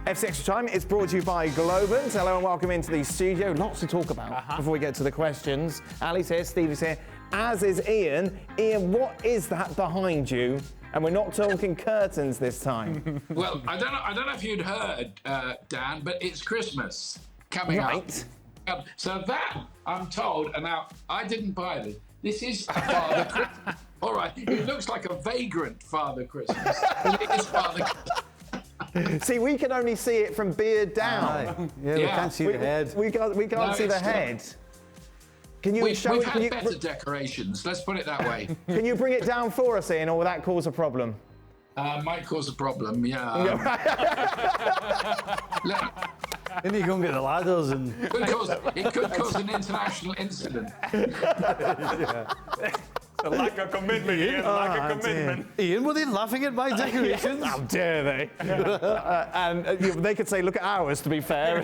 FC Extra Time is brought to you by Globant. Hello and welcome into the studio. Lots to talk about before we get to the questions. Ali's here, Stevie's here, as is Ian. Ian, what is that behind you? And we're not talking curtains this time. Well, I don't know if you'd heard, Dan, but it's Christmas coming up. So that, I'm told, and now I didn't buy this. This is Father Christmas. All right, it looks like a vagrant Father Christmas. It is Father Christmas. See, we can only see it from beard down. We can't see the head. We can't see the head. Can you We've had better decorations, let's put it that way. Can you bring it down for us, Ian, or will that cause a problem? Might cause a problem, yeah. Then you go and get the ladders and... It could cause an international incident. A lack of commitment, Ian. Lack of commitment. Ian, were they laughing at my decorations? How dare they? And they could say, look at ours, to be fair.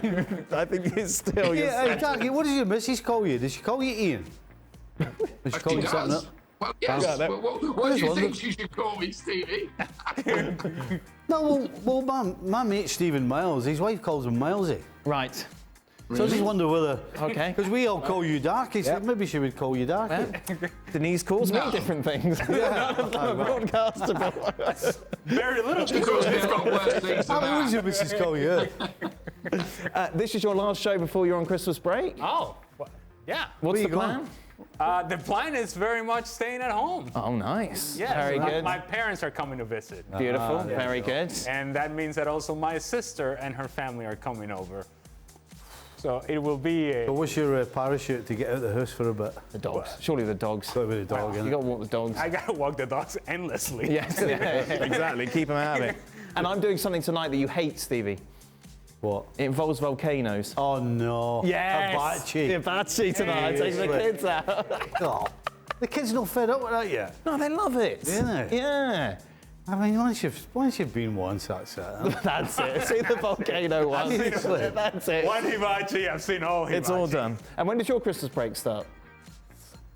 I think it's still... Exactly. What does your missus call you? Does she call you Ian? Does she call you something else? Well, yes. What do you think she should call me, Stevie? No, well, my mate Stephen Miles, his wife calls him Milesy. Right. Really? So I just wonder whether... Okay. Because we all call you Darky, so maybe she would call you Darky. Denise calls me different things. None of them are broadcastable. Very little. Because we've got worse things than How would your missus call you? This is your last show before you're on Christmas break? Oh, yeah. What's the plan? The plan is very much staying at home. Oh, nice. Yes, very good. My parents are coming to visit. Beautiful, very good. And that means that also my sister and her family are coming over. So it will be a... So what's your parachute to get out of the house for a bit? The dogs. Surely the dogs. Got to be the dog, You got to walk the dogs. I got to walk the dogs endlessly. Yes, exactly. Keep them out of it. And I'm doing something tonight that you hate, Stevie. What? It involves volcanoes. Oh, no. Yes. Hibachi. Hibachi tonight. Taking the kids out. Oh, the kids not fed up with that yet. No, they love it. Really? Yeah. I mean, once you've been once, that's it. That's it. See the volcano one. That's it. One hibachi, I've seen all hibachi. It's all done. And when does your Christmas break start?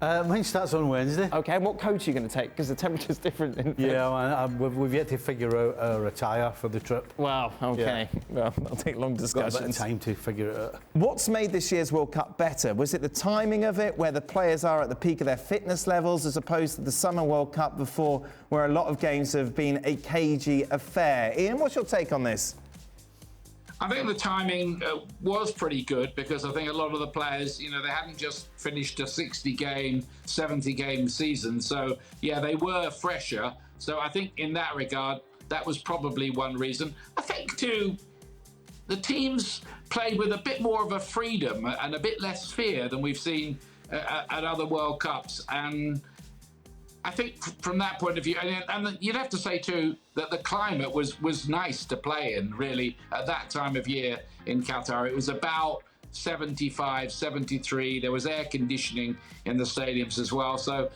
Mine starts on Wednesday. Okay, and what coat are you going to take? Because the temperature's different. We've yet to figure out a attire for the trip. Wow, okay. Yeah. Well, I'll take long discussions. Got a bit of time to figure it out. What's made this year's World Cup better? Was it the timing of it, where the players are at the peak of their fitness levels, as opposed to the Summer World Cup before, where a lot of games have been a cagey affair? Ian, what's your take on this? I think the timing was pretty good because I think a lot of the players, they hadn't just finished a 60-game, 70-game season. So, yeah, they were fresher. So I think in that regard, that was probably one reason. I think, too, the teams played with a bit more of a freedom and a bit less fear than we've seen at other World Cups. And I think from that point of view, and you'd have to say too that the climate was nice to play in, really, at that time of year in Qatar. It was about 75, 73. There was air conditioning in the stadiums as well. So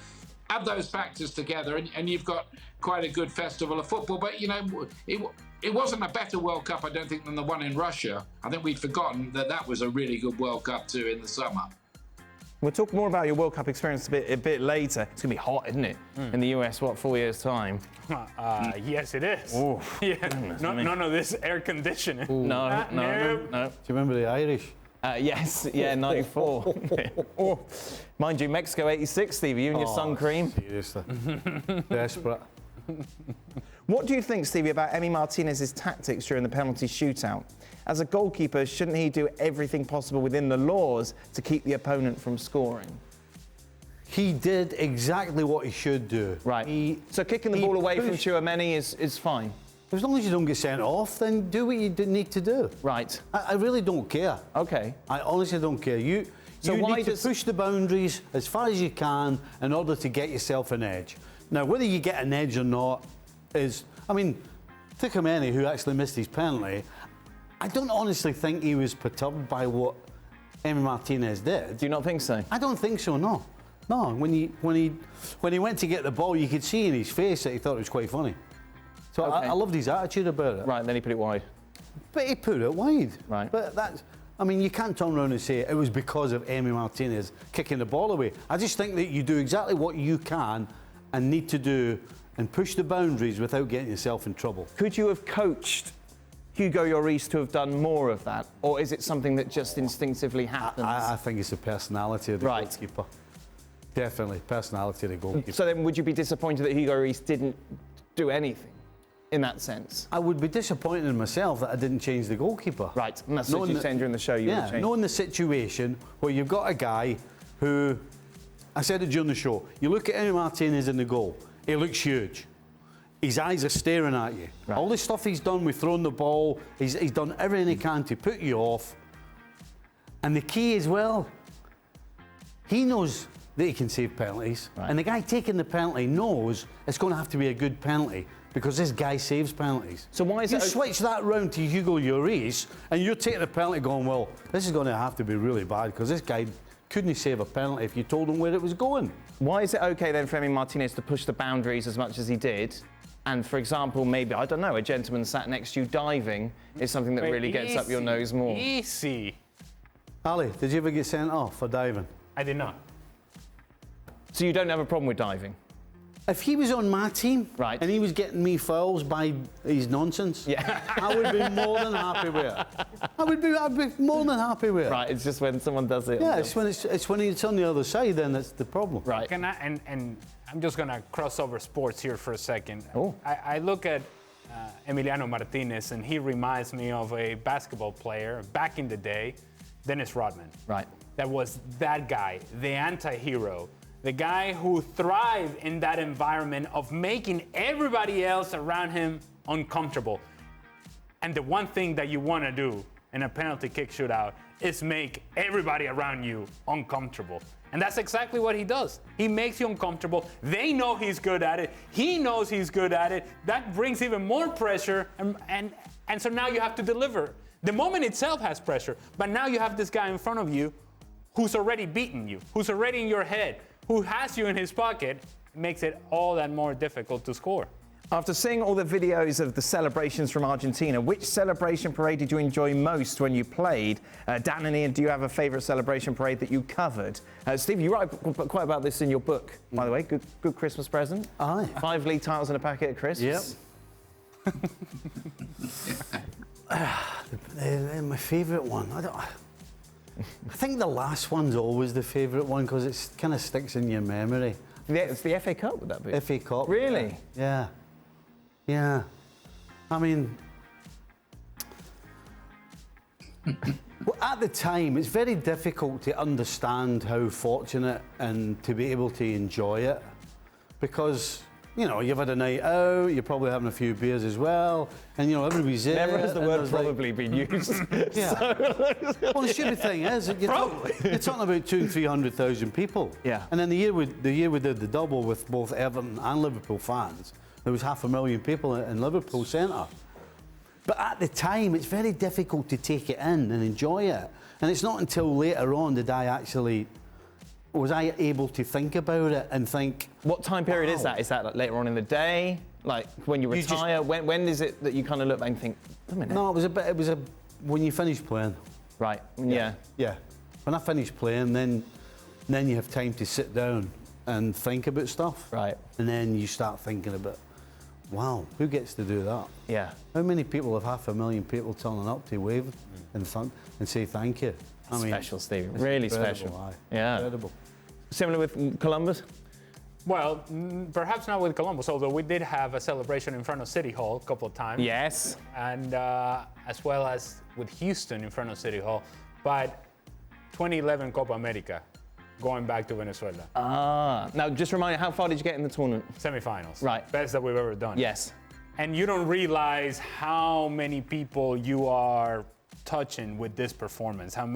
add those factors together and you've got quite a good festival of football. But, it wasn't a better World Cup, I don't think, than the one in Russia. I think we'd forgotten that was a really good World Cup too in the summer. We'll talk more about your World Cup experience a bit later. It's going to be hot, isn't it? In the US, 4 years' time? Yes, it is. Oof. Yeah. None of this air conditioning. No. Do you remember the Irish? Yes, 94. Mind you, Mexico 86, Stevie, you and your sun cream. Seriously. Desperate. What do you think, Stevie, about Emi Martinez's tactics during the penalty shootout? As a goalkeeper, shouldn't he do everything possible within the laws to keep the opponent from scoring? He did exactly what he should do. Right. So kicking the ball away from Tchouaméni is fine? As long as you don't get sent off, then do what you need to do. Right. I really don't care. Okay. I honestly don't care. You need to push the boundaries as far as you can in order to get yourself an edge. Now, whether you get an edge or not is... I mean, Tchouaméni, who actually missed his penalty, I don't honestly think he was perturbed by what Emi Martinez did. Do you not think so? I don't think so, no. No, when he went to get the ball, you could see in his face that he thought it was quite funny. So okay. I loved his attitude about it. Right, then he put it wide. But he put it wide. Right. But that's... I mean, you can't turn around and say it was because of Emi Martinez kicking the ball away. I just think that you do exactly what you can and need to do and push the boundaries without getting yourself in trouble. Could you have coached Hugo Lloris to have done more of that? Or is it something that just instinctively happens? I think it's the personality of the Right. goalkeeper. Definitely, personality of the goalkeeper. So then would you be disappointed that Hugo Lloris didn't do anything in that sense? I would be disappointed in myself that I didn't change the goalkeeper. Right, and that's what you were saying during the show you would Yeah, change. knowing the situation where you've got a guy who, I said it during the show, you look at Emi Martinez in the goal, he looks huge. His eyes are staring at you. Right. All the stuff he's done, we've thrown the ball, he's done everything he can to put you off. And the key as well, he knows that he can save penalties. Right. And the guy taking the penalty knows it's going to have to be a good penalty because this guy saves penalties. So why is you it switch that round to Hugo Lloris and you're taking the penalty going, well, this is going to have to be really bad because this guy couldn't save a penalty if you told him where it was going. Why is it okay then for Emi Martinez to push the boundaries as much as he did? And for example, maybe, I don't know, a gentleman sat next to you diving is something that really gets up your nose more. Easy. Ali, did you ever get sent off for diving? I did not. So you don't have a problem with diving? If he was on my team Right. and he was getting me fouls by his nonsense, Yeah. I would be more than happy with it. I'd be more than happy with it. Right, it's just when someone does it. Yeah, it's when it's on the other side, then that's the problem. Right. And I'm just gonna cross over sports here for a second. Oh. I look at Emiliano Martinez, and he reminds me of a basketball player back in the day, Dennis Rodman. Right. That was that guy, the anti-hero, the guy who thrived in that environment of making everybody else around him uncomfortable. And the one thing that you want to do in a penalty kick shootout is make everybody around you uncomfortable. And that's exactly what he does. He makes you uncomfortable. They know he's good at it. He knows he's good at it. That brings even more pressure. And so now you have to deliver. The moment itself has pressure, but now you have this guy in front of you who's already beaten you, who's already in your head, who has you in his pocket. It makes it all that more difficult to score. After seeing all the videos of the celebrations from Argentina, which celebration parade did you enjoy most when you played? Dan and Ian, do you have a favourite celebration parade that you covered? Stevie, you write quite about this in your book, by the way. Good Christmas present. Aye. 5 league titles in a packet at Christmas. Yep. My favourite one. I think the last one's always the favourite one because it kind of sticks in your memory. It's the FA Cup, would that be? FA Cup. Really? Yeah. Yeah. I mean, well, at the time, it's very difficult to understand how fortunate and to be able to enjoy it because, you know, you've had a night out, you're probably having a few beers as well, and, you know, everybody's there. Never has the and word there's probably been used. Yeah. Well, the stupid thing is, you're talking about 200,000 and 300,000 people. Yeah. And then the year we did the double with both Everton and Liverpool fans, there was 500,000 people in Liverpool Centre. But at the time, it's very difficult to take it in and enjoy it. And it's not until later on was I able to think about it and think. What time period wow. is that? Is that like later on in the day? Like when you retire? When is it that you kind of look back and think, wait a minute? No, it was when you finish playing. Right, yeah. Yeah. When I finish playing, then you have time to sit down and think about stuff. Right. And then you start thinking about, wow, who gets to do that? Yeah. How many people have 500,000 people turning up to wave and say thank you? I mean, Special, Steve. it's Really incredible, special. aye. Yeah. Incredible. Similar with Columbus? Well, perhaps not with Columbus, although we did have a celebration in front of City Hall a couple of times. Yes. And as well as with Houston in front of City Hall. But 2011 Copa America, going back to Venezuela. Now, just remind me, how far did you get in the tournament? Semifinals. Right. Best that we've ever done. Yes. And you don't realize how many people you are touching with this performance, how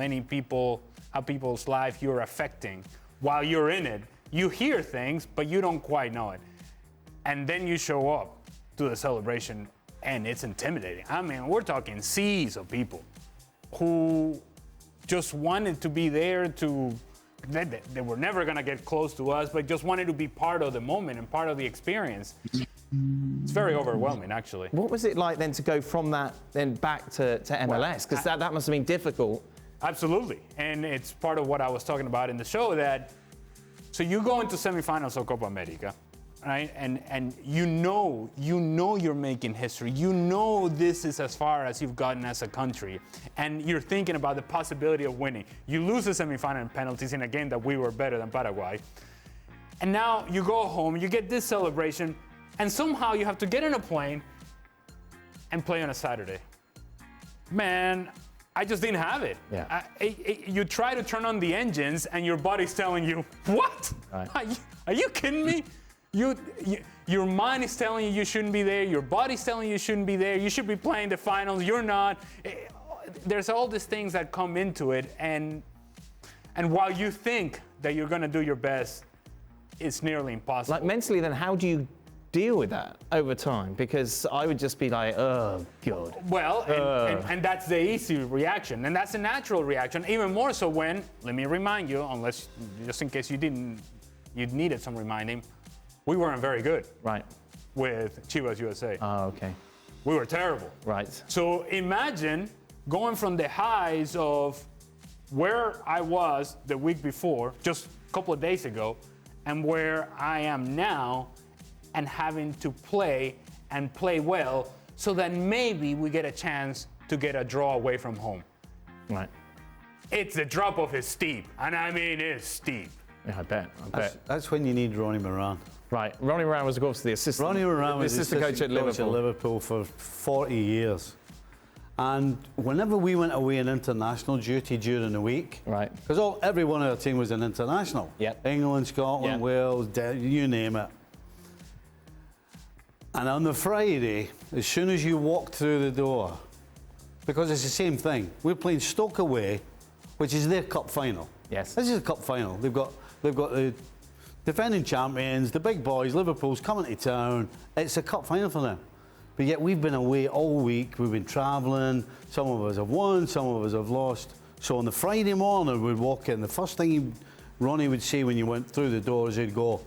people's life you're affecting while you're in it. You hear things, but you don't quite know it. And then you show up to the celebration, and it's intimidating. I mean, we're talking seas of people who just wanted to be there they were never gonna get close to us, but just wanted to be part of the moment and part of the experience. It's very overwhelming, actually. What was it like then to go from that then back to MLS? Because that must have been difficult. Absolutely. And it's part of what I was talking about in the show that, so you go into semifinals of Copa America, right? And you know you're making history. You know this is as far as you've gotten as a country, and you're thinking about the possibility of winning. You lose the semifinal in penalties in a game that we were better than Paraguay, and now you go home, you get this celebration, and somehow you have to get in a plane and play on a Saturday. Man, I just didn't have it. Yeah. You try to turn on the engines, and your body's telling you, "What? Right. Are you kidding me?" Your mind is telling you shouldn't be there. Your body's telling you shouldn't be there. You should be playing the finals. You're not. There's all these things that come into it, and while you think that you're going to do your best, it's nearly impossible. Like mentally, then how do you deal with that over time? Because I would just be like, oh God. Well, and that's the easy reaction, and that's a natural reaction. Even more so when, let me remind you, unless just in case you needed some reminding, we weren't very good. Right. With Chivas USA. Oh, okay. We were terrible. Right. So imagine going from the highs of where I was the week before, just a couple of days ago, and where I am now, and having to play and play well so that maybe we get a chance to get a draw away from home. Right. It's the drop off is steep, and I mean it's steep. Yeah, I bet. That's when you need Ronnie Moran. Right. Ronnie Moran was, of course, the assistant. Ronnie Moran was the assistant coach at Liverpool for 40 years. And whenever we went away on international duty during the week, right? Because every one of our team was an international. Yep. England, Scotland, Wales, you name it. And on the Friday, as soon as you walk through the door, because it's the same thing, we're playing Stoke away, which is their cup final. Yes. This is a cup final. They've got the defending champions, the big boys, Liverpool's coming to town. It's a cup final for them. But yet we've been away all week. We've been travelling. Some of us have won, some of us have lost. So on the Friday morning, we'd walk in. The first thing Ronnie would say when you went through the doors, he'd go,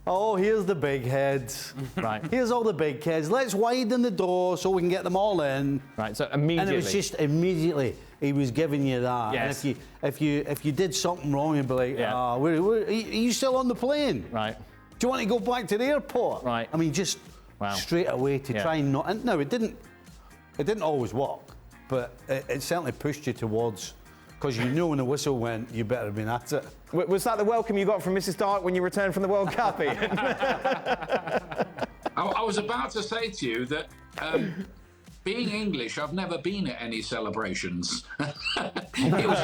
"Oh, here's the big heads. Right. Here's all the big heads. Let's widen the door so we can get them all in." Right. So immediately. And it was just immediately he was giving you that. Yes. And if you did something wrong, you'd be like, are you still on the plane? Right. Do you want to go back to the airport? Right. I mean, just straight away to try and not. And no, it didn't always work, but it certainly pushed you towards. Because you knew when the whistle went, you better have been at it. Was that the welcome you got from Mrs. Dark when you returned from the World Cup, Ian? I was about to say to you that being English, I've never been at any celebrations. It was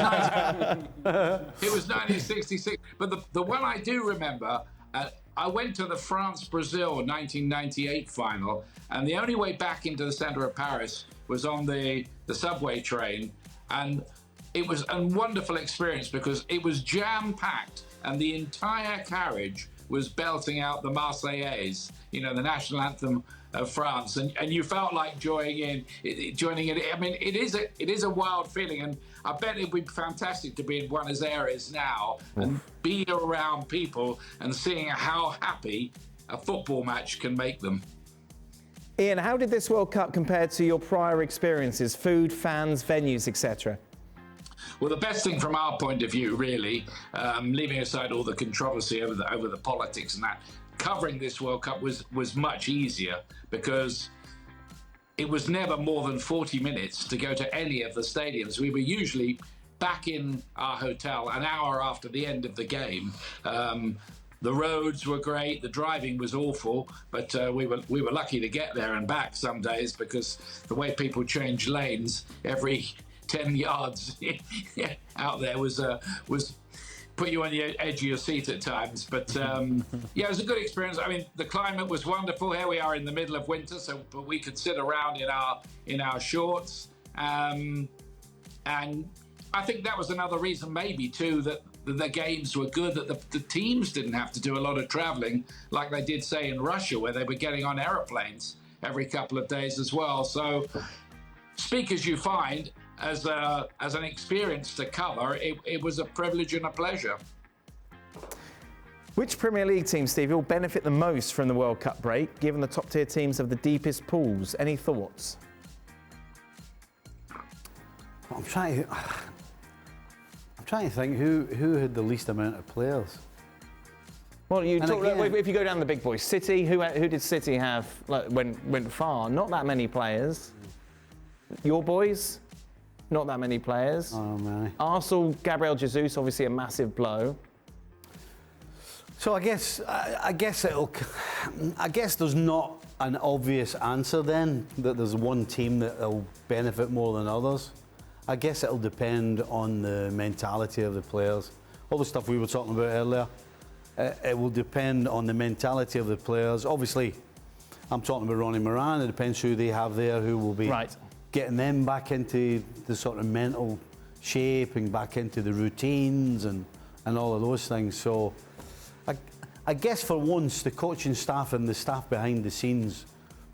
1966. But the one I do remember, I went to the France-Brazil 1998 final, and the only way back into the centre of Paris was on the subway train. And it was a wonderful experience because it was jam-packed and the entire carriage was belting out the Marseillaise, the national anthem of France, and you felt like joining in. I mean, it is a wild feeling, and I bet it would be fantastic to be in Buenos Aires now and be around people and seeing how happy a football match can make them. Ian, how did this World Cup compare to your prior experiences? Food, fans, venues, etc.? Well, the best thing from our point of view, really, leaving aside all the controversy over the politics and that, covering this World Cup was much easier because it was never more than 40 minutes to go to any of the stadiums. We were usually back in our hotel an hour after the end of the game. The roads were great, the driving was awful, but we were lucky to get there and back some days because the way people change lanes every 10 yards out there was put you on the edge of your seat at times. But it was a good experience. I mean, the climate was wonderful. Here we are in the middle of winter, but we could sit around in our shorts. And I think that was another reason maybe too that the games were good, that the teams didn't have to do a lot of traveling like they did, say, in Russia, where they were getting on aeroplanes every couple of days as well. So speak as you find, as an experience to cover, it was a privilege and a pleasure. Which Premier League team, Stevie, will benefit the most from the World Cup break, given the top-tier teams have the deepest pools? Any thoughts? I'm trying to think who had the least amount of players. Well, again, if you go down the big boys, City, who did City have went far? Not that many players. Your boys, not that many players. Oh, man. Arsenal, Gabriel Jesus, obviously a massive blow. So I guess there's not an obvious answer then, that there's one team that will benefit more than others. I guess it'll depend on the mentality of the players. All the stuff we were talking about earlier, it will depend on the mentality of the players. Obviously, I'm talking about Ronnie Moran. It depends who they have there, who will be getting them back into the sort of mental shape and back into the routines and all of those things. So I guess for once, the coaching staff and the staff behind the scenes,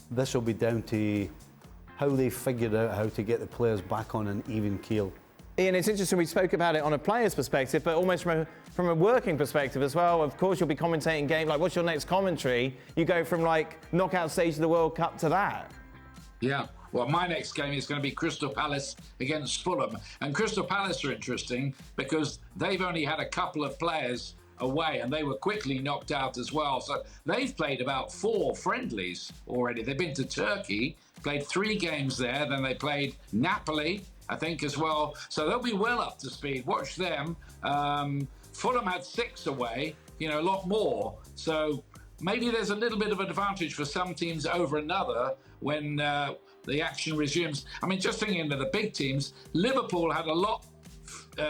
this will be down to how they figured out how to get the players back on an even keel. Ian, it's interesting, we spoke about it on a player's perspective, but almost from a working perspective as well. Of course, you'll be commentating games, like what's your next commentary? You go from like knockout stage of the World Cup to that. Yeah. Well, my next game is going to be Crystal Palace against Fulham. And Crystal Palace are interesting because they've only had a couple of players away and they were quickly knocked out as well. So they've played about 4 friendlies already. They've been to Turkey, played 3 games there, then they played Napoli, I think, as well. So they'll be well up to speed. Watch them. Fulham had 6 away, a lot more. So maybe there's a little bit of an advantage for some teams over another when the action resumes. I mean, just thinking of the big teams, Liverpool had a lot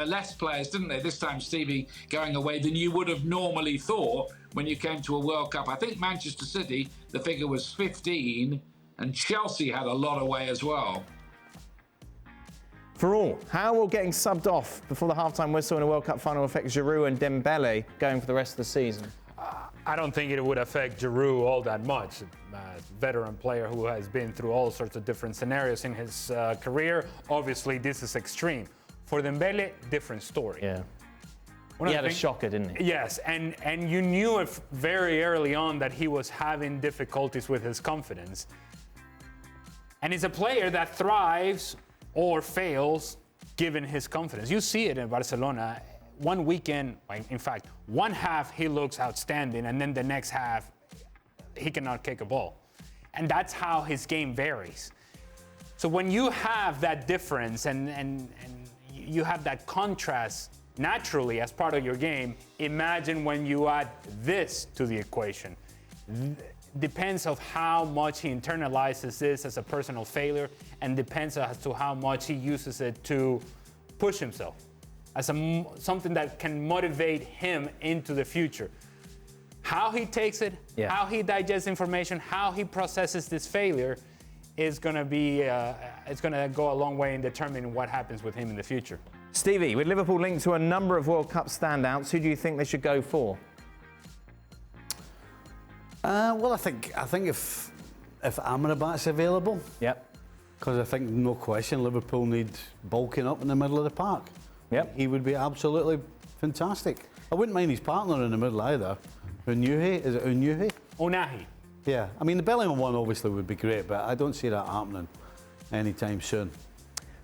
less players, didn't they, this time, Stevie, going away than you would have normally thought when you came to a World Cup. I think Manchester City, the figure was 15, and Chelsea had a lot away as well. For all, how will getting subbed off before the halftime whistle in a World Cup final affect Giroud and Dembele going for the rest of the season? I don't think it would affect Giroud all that much. A veteran player who has been through all sorts of different scenarios in his career. Obviously, this is extreme. For Dembele, different story. Yeah. He had a shocker, didn't he? Yes, and you knew it very early on that he was having difficulties with his confidence. And he's a player that thrives or fails given his confidence. You see it in Barcelona. One weekend, in fact, one half he looks outstanding, and then the next half he cannot kick a ball. And that's how his game varies. So when you have that difference and you have that contrast naturally as part of your game, imagine when you add this to the equation. Depends of how much he internalizes this as a personal failure, and depends as to how much he uses it to push himself as something that can motivate him into the future. How he takes it, how he digests information, how he processes this failure is going to be, it's going to go a long way in determining what happens with him in the future. Stevie, with Liverpool linked to a number of World Cup standouts, who do you think they should go for? Well, I think if Amrabat's available, because I think no question Liverpool need bulking up in the middle of the park. He would be absolutely fantastic. I wouldn't mind his partner in the middle either. Unuhi, is it Unuhi? Unahi. Yeah, I mean the Bellingham one obviously would be great, but I don't see that happening anytime soon.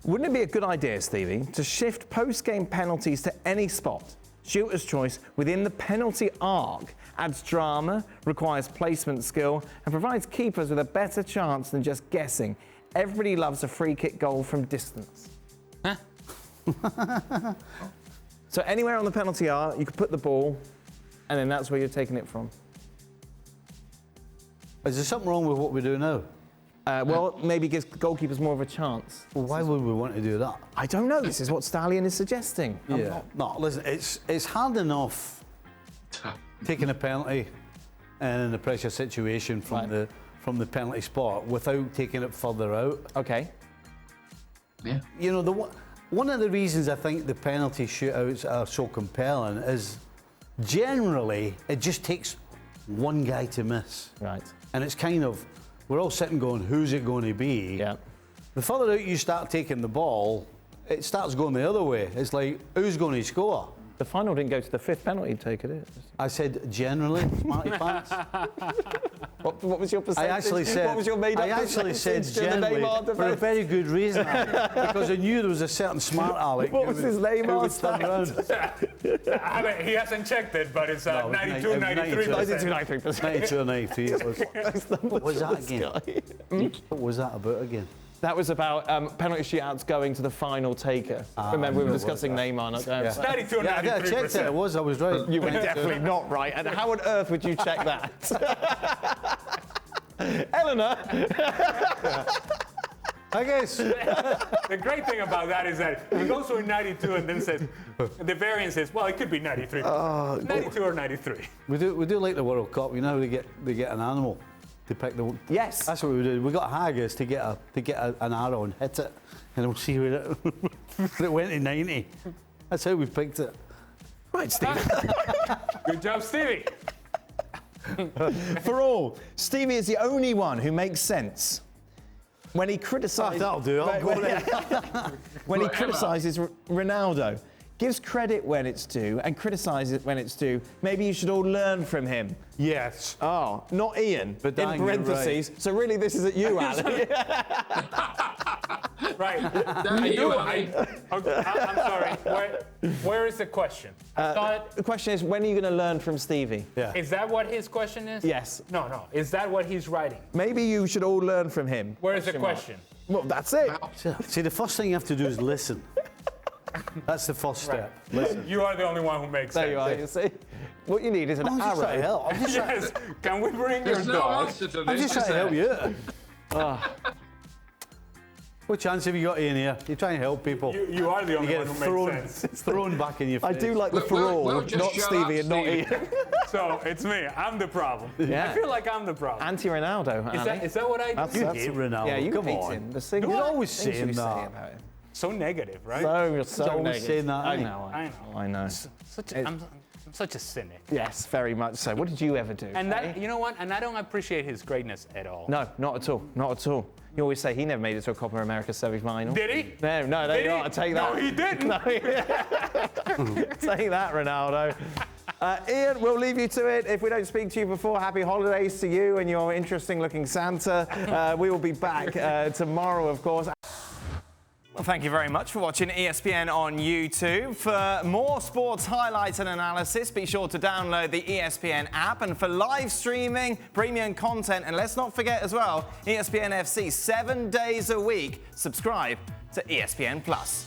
Wouldn't it be a good idea, Stevie, to shift post-game penalties to any spot? Shooter's choice within the penalty arc adds drama, requires placement skill, and provides keepers with a better chance than just guessing. Everybody loves a free kick goal from distance. Huh? So anywhere on the penalty arc, you could put the ball, and then that's where you're taking it from. Is there something wrong with what we do now? Well, maybe gives goalkeepers more of a chance. Well, why would we want to do that? I don't know. This is what Stallion is suggesting. No, listen, it's hard enough taking a penalty and in a pressure situation from the penalty spot without taking it further out. Okay. Yeah. You know, one of the reasons I think the penalty shootouts are so compelling is generally it just takes one guy to miss. Right. And it's kind of, we're all sitting going, who's it going to be? Yeah. The further out you start taking the ball, it starts going the other way. It's like, who's going to score? The final didn't go to the 5th penalty taker, did it? I said generally, smarty pants. What was your percentage? I actually said. What was your made-up I actually said percentage to the generally Neymar for a defence? very good reason, Ali, because I knew there was a certain smart Alec. What was his Neymar He hasn't checked it, but it's 92, 93. 92 or 93 it was. What was that again? What was that about again? That was about penalty shootouts going to the final taker. Remember, we were discussing Neymar not going. Yeah. 92, Yeah, I 93%. checked it. I was right. You were definitely not right. And how on earth would you check that? Eleanor? I guess. The great thing about that is that he goes for 92 and then says, the variance is, well, it could be 93. 92 or 93. We do like the World Cup. You know how they get an animal to pick the. Yes. That's what we did. We got haggis to get an arrow and hit it, and we'll see where it went to 90. That's how we picked it. Right, Stevie. Good job, Stevie. For all, Stevie is the only one who makes sense when he criticises. That'll do. I'll go there. When he criticises Ronaldo, gives credit when it's due and criticises when it's due. Maybe you should all learn from him. Yes. Oh, not Ian, But in dang, you're parentheses. So really, this is at you, Ali. Right. You, Ali. Okay, I'm sorry. Where is the question? I thought, The question is, when are you going to learn from Stevie? Yeah. is that what his question is? Yes. No. Is that what he's writing? Maybe you should all learn from him. Where is the question? Well, that's it. See, the first thing you have to do is listen. That's the first step. Listen. You are the only one who makes There sense. you are. You see, what you need is an I'm just trying to arrow. help. I'm just trying, Yes. Can we bring your There's no dog? answer to this. I'm just trying to help is there? you. What chance have you got, Ian, here? You're trying to help people. You are the You only get one who thrown, makes sense. thrown back in your face. I do like the for Well, all, well, just not shut Stevie up, and not Steve. Ian. So it's me. I'm the problem. Yeah. I feel like I'm the problem. Anti-Ronaldo, Ali. Is that what I do? You hate Ronaldo. Yeah, you Come hate on. him. The thing You're always things saying you say that. about him. So negative, right? So always negative. saying that, I ain't know. I know. I know. I'm such a cynic. Yes, very much so. What did you ever do? And eh? that, you know what? And I don't appreciate his greatness at all. No, not at all. Not at all. You always say he never made it to a Copa America semi-final. Did he? No, there Did you he? are. Take that. No, he didn't. No, take that, Ronaldo. Ian, we'll leave you to it. If we don't speak to you before, happy holidays to you and your interesting-looking Santa. We will be back tomorrow, of course. Well, thank you very much for watching ESPN on YouTube. For more sports highlights and analysis, be sure to download the ESPN app. And for live streaming, premium content, and let's not forget as well, ESPN FC 7 days a week. Subscribe to ESPN Plus.